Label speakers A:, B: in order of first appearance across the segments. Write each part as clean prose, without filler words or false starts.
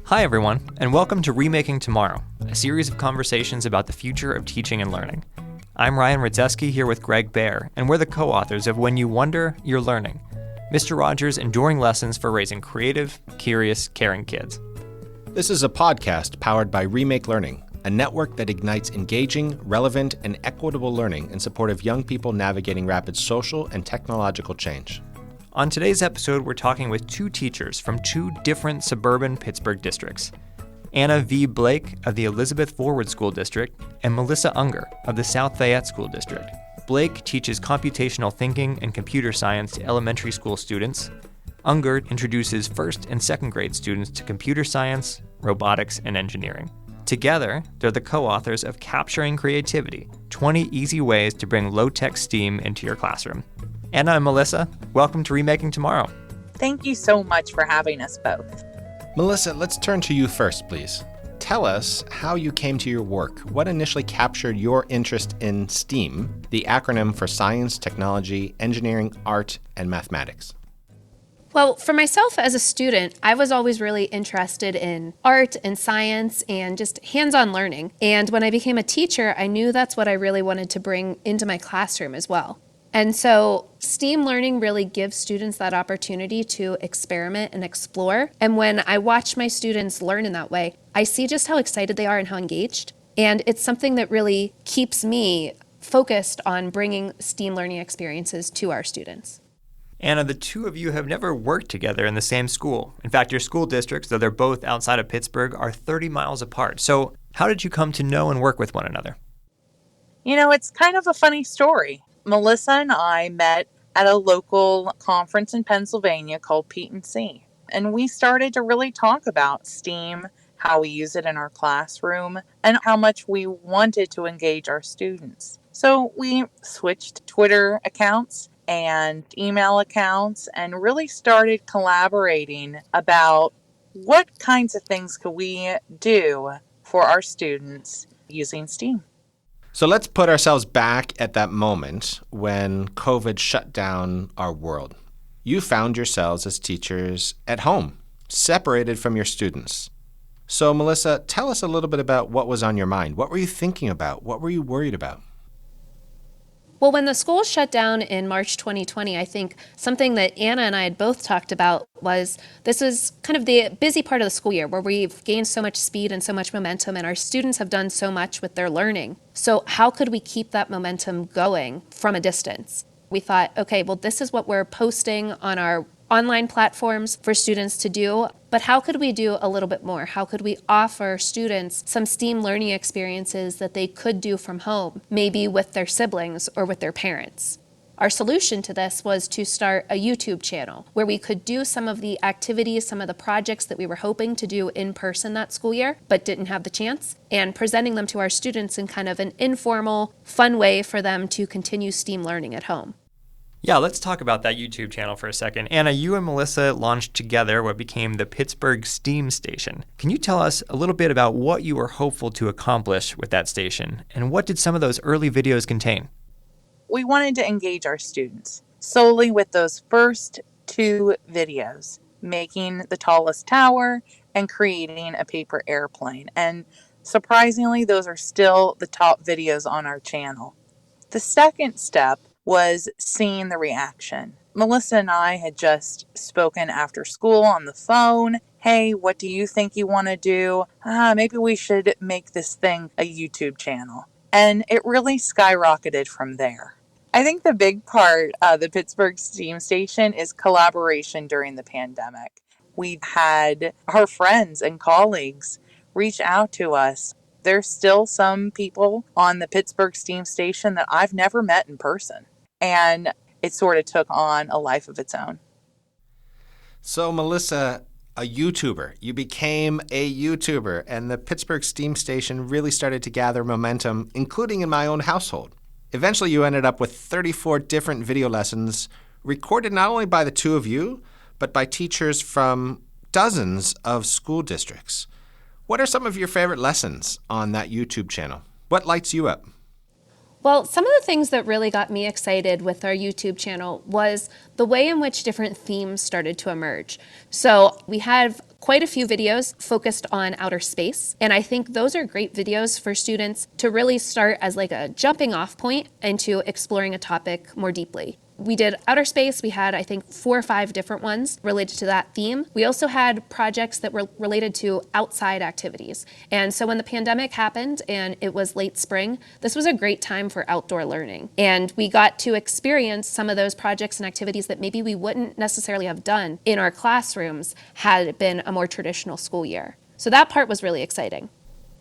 A: Hi, everyone, and welcome to Remaking Tomorrow, a series of conversations about the future of teaching and learning. I'm Ryan Radzeski here with Greg Baer, and we're the co-authors of When You Wonder, You're Learning, Mr. Rogers' enduring lessons for raising creative, curious, caring kids.
B: This is a podcast powered by Remake Learning, a network that ignites engaging, relevant, and equitable learning in support of young people navigating rapid social and technological change.
A: On today's episode, we're talking with two teachers from two different suburban Pittsburgh districts, Anna V. Blake of the Elizabeth Forward School District and Melissa Unger of the South Fayette School District. Blake teaches computational thinking and computer science to elementary school students. Unger introduces first and second grade students to computer science, robotics, and engineering. Together, they're the co-authors of Capturing Creativity, 20 Easy Ways to Bring Low-Tech STEAM into Your Classroom. Anna and Melissa, welcome to Remaking Tomorrow.
C: Thank you so much for having us both.
B: Melissa, let's turn to you first, please. Tell us how you came to your work. What initially captured your interest in STEAM, the acronym for science, technology, engineering, art, and mathematics?
D: Well, for myself as a student, I was always really interested in art and science and just hands-on learning. And when I became a teacher, I knew that's what I really wanted to bring into my classroom as well. And so STEAM learning really gives students that opportunity to experiment and explore. And when I watch my students learn in that way, I see just how excited they are and how engaged. And it's something that really keeps me focused on bringing STEAM learning experiences to our students.
A: Anna, the two of you have never worked together in the same school. In fact, your school districts, though they're both outside of Pittsburgh, are 30 miles apart. So how did you come to know and work with one another?
C: It's kind of a funny story. Melissa and I met at a local conference in Pennsylvania called P&C. And we started to really talk about STEAM, how we use it in our classroom, and how much we wanted to engage our students. So we switched Twitter accounts and email accounts and really started collaborating about what kinds of things could we do for our students using STEAM.
B: So let's put ourselves back at that moment when COVID shut down our world. You found yourselves as teachers at home, separated from your students. So Melissa, tell us a little bit about what was on your mind. What were you thinking about? What were you worried about?
D: Well, when the school shut down in March 2020, I think something that Anna and I had both talked about was this is kind of the busy part of the school year where we've gained so much speed and so much momentum, and our students have done so much with their learning. So how could we keep that momentum going from a distance? We thought, okay, well, this is what we're posting on our online platforms for students to do, but how could we do a little bit more? How could we offer students some STEAM learning experiences that they could do from home, maybe with their siblings or with their parents? Our solution to this was to start a YouTube channel where we could do some of the activities, some of the projects that we were hoping to do in person that school year, but didn't have the chance, and presenting them to our students in kind of an informal, fun way for them to continue STEAM learning at home.
A: Yeah, let's talk about that YouTube channel for a second. Anna, you and Melissa launched together what became the Pittsburgh STEAM Station. Can you tell us a little bit about what you were hopeful to accomplish with that station, and what did some of those early videos contain?
C: We wanted to engage our students solely with those first two videos, making the tallest tower and creating a paper airplane. And surprisingly, those are still the top videos on our channel. The second step was seeing the reaction. Melissa and I had just spoken after school on the phone. Hey, what do you think you want to do? Maybe we should make this thing a YouTube channel. And it really skyrocketed from there. I think the big part of the Pittsburgh STEAM Station is collaboration during the pandemic. We had our friends and colleagues reach out to us. There's still some people on the Pittsburgh STEAM Station that I've never met in person. And it sort of took on a life of its own.
B: So Melissa, a YouTuber. You became a YouTuber, and the Pittsburgh STEAM Station really started to gather momentum, including in my own household. Eventually, you ended up with 34 different video lessons recorded not only by the two of you, but by teachers from dozens of school districts. What are some of your favorite lessons on that YouTube channel? What lights you up?
D: Well, some of the things that really got me excited with our YouTube channel was the way in which different themes started to emerge. So we have quite a few videos focused on outer space, and I think those are great videos for students to really start as like a jumping off point into exploring a topic more deeply. We did outer space. We had, I think, 4 or 5 different ones related to that theme. We also had projects that were related to outside activities. And so when the pandemic happened and it was late spring, this was a great time for outdoor learning. And we got to experience some of those projects and activities that maybe we wouldn't necessarily have done in our classrooms had it been a more traditional school year. So that part was really exciting.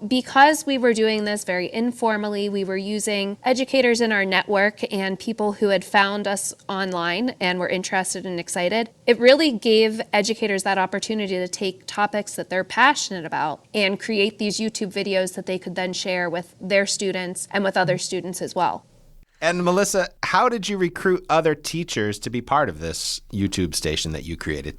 D: Because we were doing this very informally, we were using educators in our network and people who had found us online and were interested and excited. It really gave educators that opportunity to take topics that they're passionate about and create these YouTube videos that they could then share with their students and with other students as well.
B: And Melissa, how did you recruit other teachers to be part of this YouTube station that you created?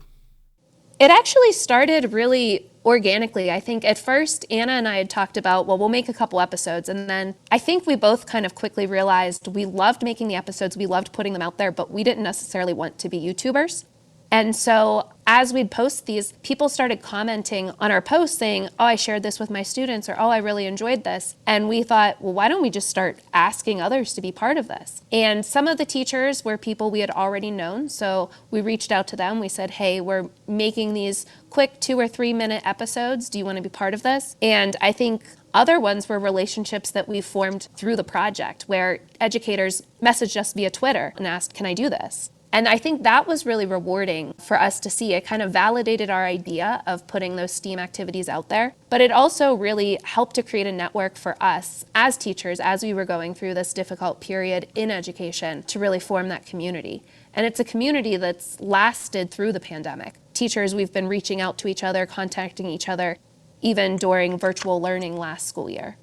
D: It actually started really organically. I think at first Anna and I had talked about, well, we'll make a couple episodes. And then I think we both kind of quickly realized we loved making the episodes, we loved putting them out there, but we didn't necessarily want to be YouTubers. And so as we'd post these, people started commenting on our posts saying, oh, I shared this with my students, or oh, I really enjoyed this. And we thought, well, why don't we just start asking others to be part of this? And some of the teachers were people we had already known. So we reached out to them. We said, hey, we're making these quick 2 or 3 minute episodes. Do you want to be part of this? And I think other ones were relationships that we formed through the project where educators messaged us via Twitter and asked, can I do this? And I think that was really rewarding for us to see. It kind of validated our idea of putting those STEAM activities out there. But it also really helped to create a network for us as teachers as we were going through this difficult period in education to really form that community. And it's a community that's lasted through the pandemic. Teachers, we've been reaching out to each other, contacting each other, even during virtual learning last school year.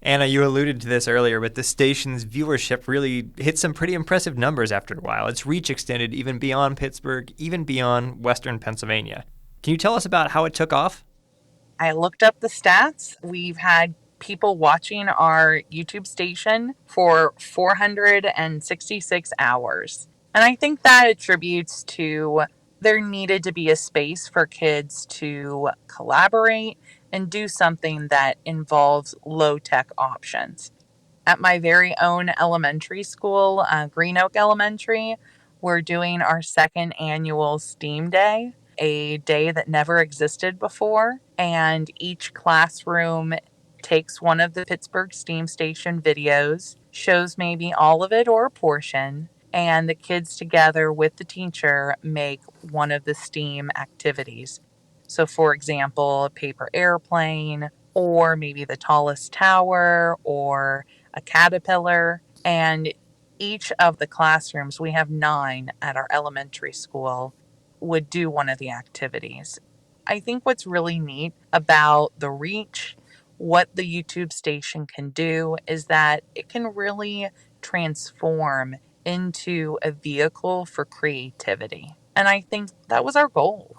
A: Anna, you alluded to this earlier, but the station's viewership really hit some pretty impressive numbers after a while. Its reach extended even beyond Pittsburgh, even beyond Western Pennsylvania. Can you tell us about how it took off?
C: I looked up the stats. We've had people watching our YouTube station for 466 hours. And I think that attributes to there needed to be a space for kids to collaborate and do something that involves low-tech options. At my very own elementary school, Green Oak Elementary, we're doing our 2nd annual STEAM Day, a day that never existed before. And each classroom takes one of the Pittsburgh STEAM Station videos, shows maybe all of it or a portion, and the kids together with the teacher make one of the STEAM activities. So, for example, a paper airplane, or maybe the tallest tower, or a caterpillar. And each of the classrooms, we have 9 at our elementary school, would do one of the activities. I think what's really neat about the reach, what the YouTube station can do, is that it can really transform into a vehicle for creativity. And I think that was our goal.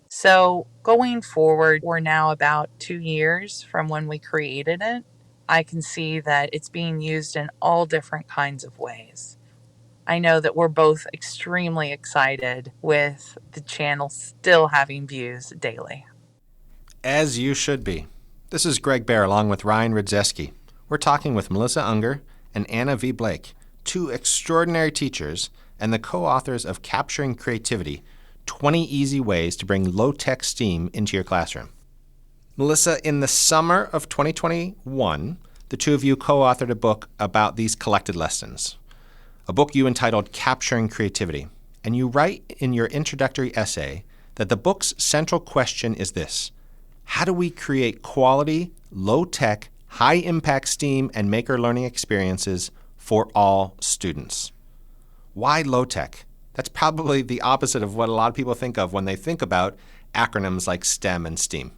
C: So going forward, we're now about 2 years from when we created it. I can see that it's being used in all different kinds of ways. I know that we're both extremely excited with the channel still having views daily.
B: As you should be. This is Greg Bear along with Ryan Rudzeski. We're talking with Melissa Unger and Anna V. Blake, 2 extraordinary teachers and the co-authors of Capturing Creativity, 20 Easy Ways to Bring Low-Tech STEAM into Your Classroom. Melissa, in the summer of 2021, the 2 of you co-authored a book about these collected lessons, a book you entitled Capturing Creativity. And you write in your introductory essay that the book's central question is this: how do we create quality, low-tech, high-impact STEAM and maker learning experiences for all students? Why low-tech? That's probably the opposite of what a lot of people think of when they think about acronyms like STEM and STEAM.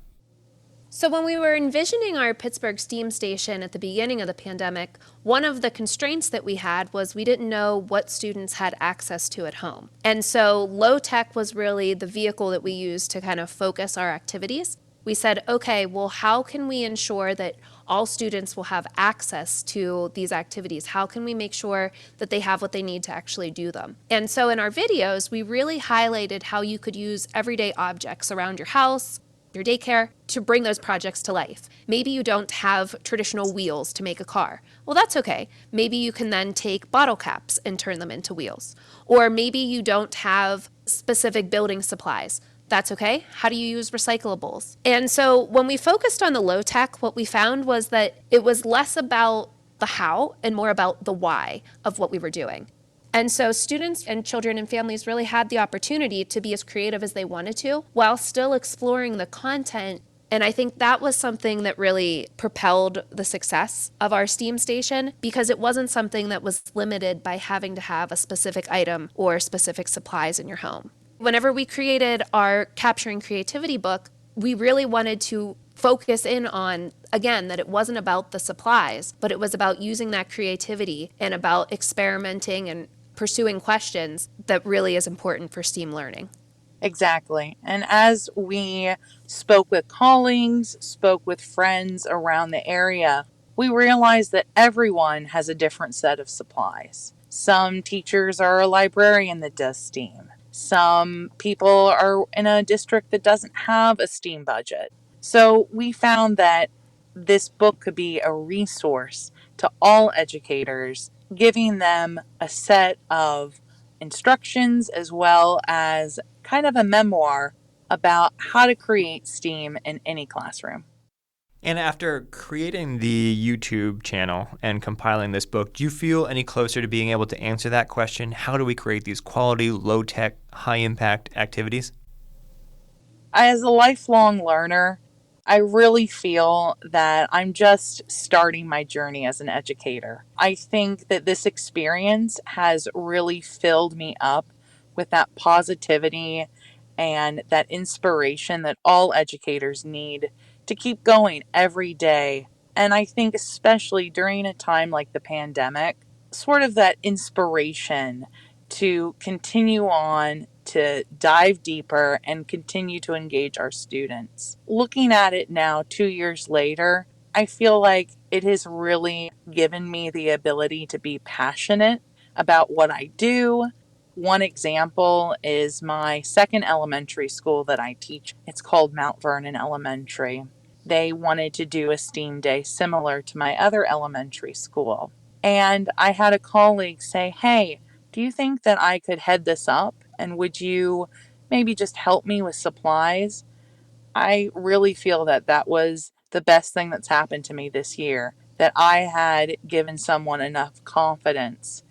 D: So when we were envisioning our Pittsburgh STEAM station at the beginning of the pandemic, one of the constraints that we had was we didn't know what students had access to at home. And so low tech was really the vehicle that we used to kind of focus our activities. We said, okay, well, how can we ensure that all students will have access to these activities? How can we make sure that they have what they need to actually do them? And so in our videos, we really highlighted how you could use everyday objects around your house, your daycare, to bring those projects to life. Maybe you don't have traditional wheels to make a car. Well, that's okay. Maybe you can then take bottle caps and turn them into wheels. Or maybe you don't have specific building supplies. That's okay. How do you use recyclables? And so when we focused on the low tech, what we found was that it was less about the how and more about the why of what we were doing. And so students and children and families really had the opportunity to be as creative as they wanted to while still exploring the content. And I think that was something that really propelled the success of our STEAM station, because it wasn't something that was limited by having to have a specific item or specific supplies in your home. Whenever we created our Capturing Creativity book, we really wanted to focus in on, again, that it wasn't about the supplies, but it was about using that creativity and about experimenting and pursuing questions that really is important for STEAM learning.
C: Exactly. And as we spoke with colleagues, spoke with friends around the area, we realized that everyone has a different set of supplies. Some teachers are a librarian that does STEAM. Some people are in a district that doesn't have a STEAM budget. So we found that this book could be a resource to all educators, giving them a set of instructions as well as kind of a memoir about how to create STEAM in any classroom.
A: And after creating the YouTube channel and compiling this book, do you feel any closer to being able to answer that question? How do we create these quality, low-tech, high-impact activities?
C: As a lifelong learner, I really feel that I'm just starting my journey as an educator. I think that this experience has really filled me up with that positivity and that inspiration that all educators need to keep going every day. And I think, especially during a time like the pandemic, sort of that inspiration to continue on, to dive deeper and continue to engage our students. Looking at it now, 2 years later, I feel like it has really given me the ability to be passionate about what I do. One example is my second elementary school that I teach. It's called Mount Vernon Elementary. They wanted to do a STEAM day similar to my other elementary school. And I had a colleague say, "Hey, do you think that I could head this up? And would you maybe just help me with supplies?" I really feel that that was the best thing that's happened to me this year, that I had given someone enough confidence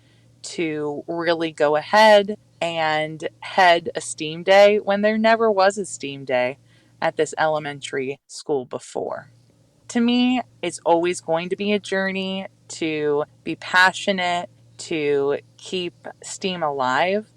C: to really go ahead and head a STEAM day when there never was a STEAM day at this elementary school before. To me, it's always going to be a journey to be passionate, to keep STEAM alive,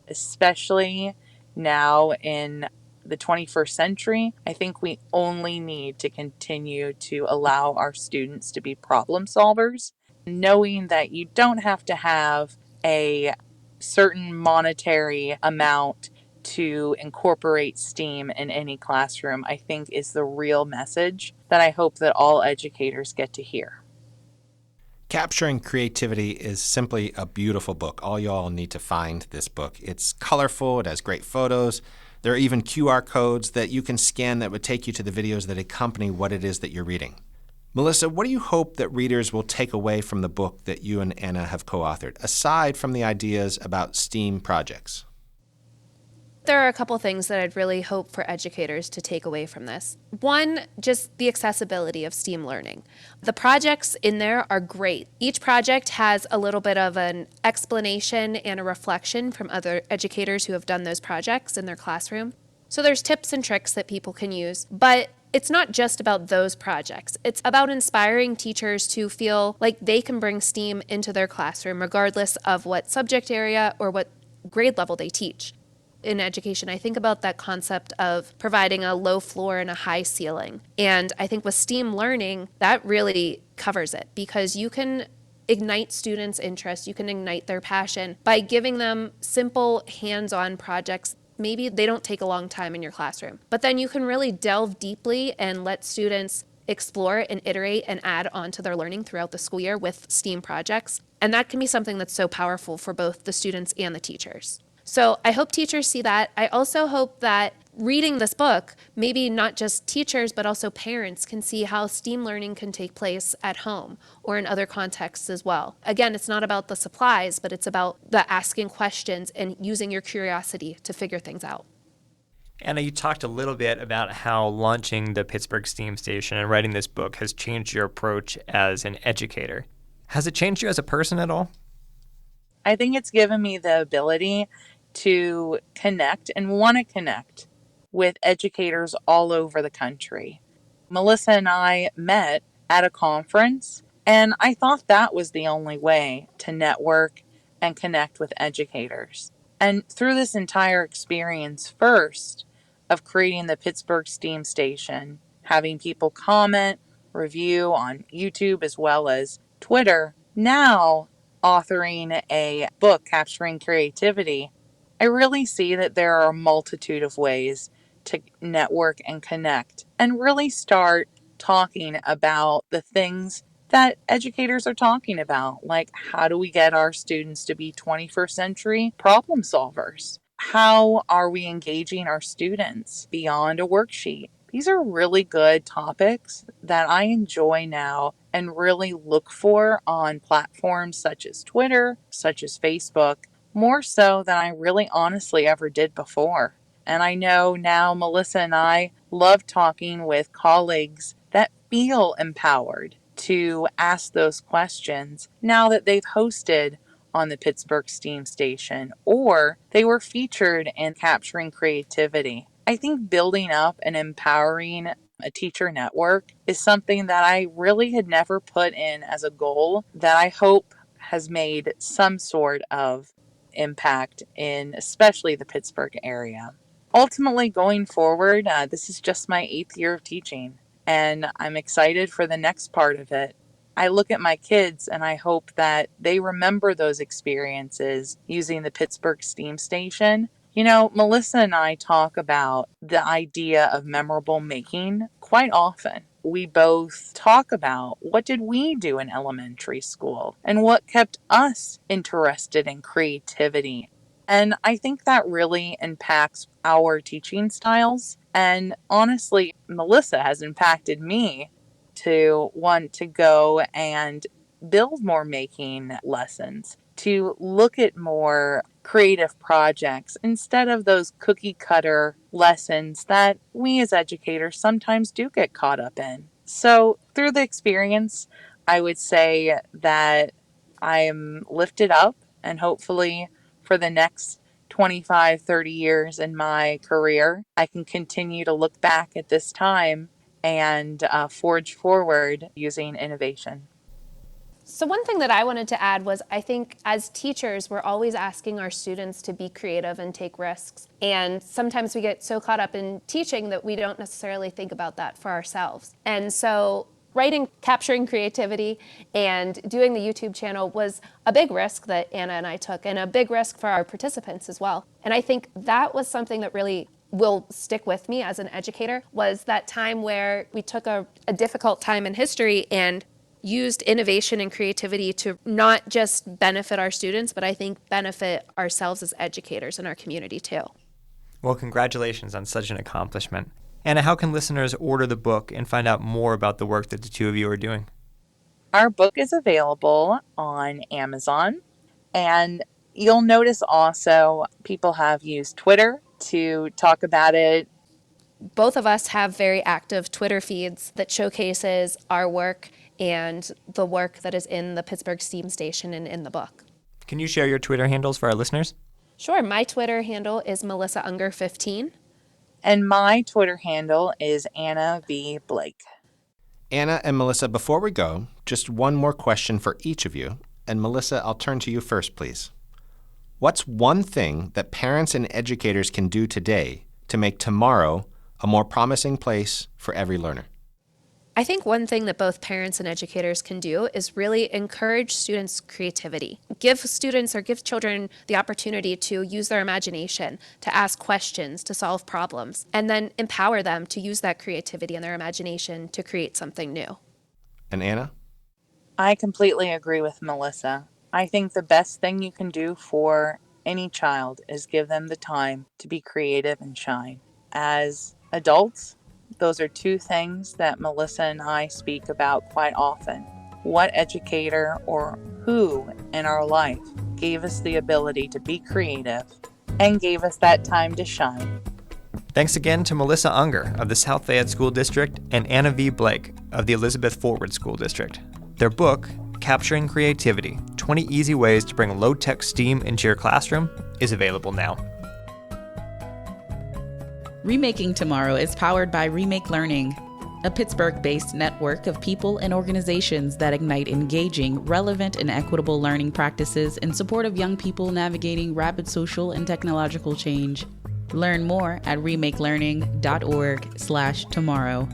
C: especially now in the 21st century. I think we only need to continue to allow our students to be problem solvers, knowing that you don't have to have a certain monetary amount to incorporate STEAM in any classroom, I think is the real message that I hope that all educators get to hear.
B: Capturing Creativity is simply a beautiful book. All y'all need to find this book. It's colorful. It has great photos. There are even QR codes that you can scan that would take you to the videos that accompany what it is that you're reading. Melissa, what do you hope that readers will take away from the book that you and Anna have co-authored, aside from the ideas about STEAM projects?
D: There are a couple things that I'd really hope for educators to take away from this. One, just the accessibility of STEAM learning. The projects in there are great. Each project has a little bit of an explanation and a reflection from other educators who have done those projects in their classroom. So there's tips and tricks that people can use, but it's not just about those projects. It's about inspiring teachers to feel like they can bring STEAM into their classroom, regardless of what subject area or what grade level they teach. In education, I think about that concept of providing a low floor and a high ceiling. And I think with STEAM learning, that really covers it, because you can ignite students' interest, you can ignite their passion by giving them simple hands-on projects. Maybe they don't take a long time in your classroom, but then you can really delve deeply and let students explore and iterate and add on to their learning throughout the school year with STEAM projects. And that can be something that's so powerful for both the students and the teachers. So I hope teachers see that. I also hope that reading this book, maybe not just teachers, but also parents can see how STEAM learning can take place at home or in other contexts as well. Again, it's not about the supplies, but it's about the asking questions and using your curiosity to figure things out.
A: Anna, you talked a little bit about how launching the Pittsburgh STEAM Station and writing this book has changed your approach as an educator. Has it changed you as a person at all?
C: I think it's given me the ability to connect and want to connect with educators all over the country. Melissa and I met at a conference, and I thought that was the only way to network and connect with educators. And through this entire experience, first of creating the Pittsburgh STEAM Station, having people comment, review on YouTube as well as Twitter, now authoring a book capturing creativity, I really see that there are a multitude of ways to network and connect and really start talking about the things that educators are talking about, like how do we get our students to be 21st century problem solvers? How are we engaging our students beyond a worksheet? These are really good topics that I enjoy now and really look for on platforms such as Twitter, such as Facebook, more so than I really honestly ever did before. And I know now Melissa and I love talking with colleagues that feel empowered to ask those questions now that they've hosted on the Pittsburgh STEAM Station or they were featured in Capturing Creativity. I think building up and empowering a teacher network is something that I really had never put in as a goal that I hope has made some sort of impact in especially the Pittsburgh area. Ultimately, going forward, this is just my 8th year of teaching, and I'm excited for the next part of it. I look at my kids and I hope that they remember those experiences using the Pittsburgh STEAM Station. You know, Melissa and I talk about the idea of memorable making quite often. We both talk about what did we do in elementary school and what kept us interested in creativity. And I think that really impacts our teaching styles. And honestly, Melissa has impacted me to want to go and build more making lessons, to look at more creative projects instead of those cookie cutter lessons that we as educators sometimes do get caught up in. So through the experience, I would say that I am lifted up and hopefully for the next 25, 30 years in my career, I can continue to look back at this time and forge forward using innovation.
D: So one thing that I wanted to add was I think as teachers, we're always asking our students to be creative and take risks. And sometimes we get so caught up in teaching that we don't necessarily think about that for ourselves. And so writing, capturing creativity, and doing the YouTube channel was a big risk that Anna and I took, and a big risk for our participants as well. And I think that was something that really will stick with me as an educator, was that time where we took a difficult time in history and used innovation and creativity to not just benefit our students, but I think benefit ourselves as educators in our community too.
A: Well, congratulations on such an accomplishment. Anna, how can listeners order the book and find out more about the work that the two of you are doing?
C: Our book is available on Amazon, and you'll notice also people have used Twitter to talk about it.
D: Both of us have very active Twitter feeds that showcases our work and the work that is in the Pittsburgh STEAM Station and in the book.
A: Can you share your Twitter handles for our listeners?
D: Sure. My Twitter handle is Melissa Unger 15.
C: And my Twitter handle is Anna V. Blake.
B: Anna and Melissa, before we go, just one more question for each of you. And Melissa, I'll turn to you first, please. What's one thing that parents and educators can do today to make tomorrow a more promising place for every learner?
D: I think one thing that both parents and educators can do is really encourage students' creativity. Give students or give children the opportunity to use their imagination, to ask questions, to solve problems, and then empower them to use that creativity and their imagination to create something new.
B: And Anna?
C: I completely agree with Melissa. I think the best thing you can do for any child is give them the time to be creative and shine. As adults, those are two things that Melissa and I speak about quite often. What educator or who in our life gave us the ability to be creative and gave us that time to shine?
A: Thanks again to Melissa Unger of the South Fayette School District and Anna V. Blake of the Elizabeth Forward School District. Their book, Capturing Creativity, 20 Easy Ways to Bring Low-Tech STEAM into Your Classroom, is available now.
E: Remaking Tomorrow is powered by Remake Learning, a Pittsburgh-based network of people and organizations that ignite engaging, relevant, and equitable learning practices in support of young people navigating rapid social and technological change. Learn more at remakelearning.org/tomorrow.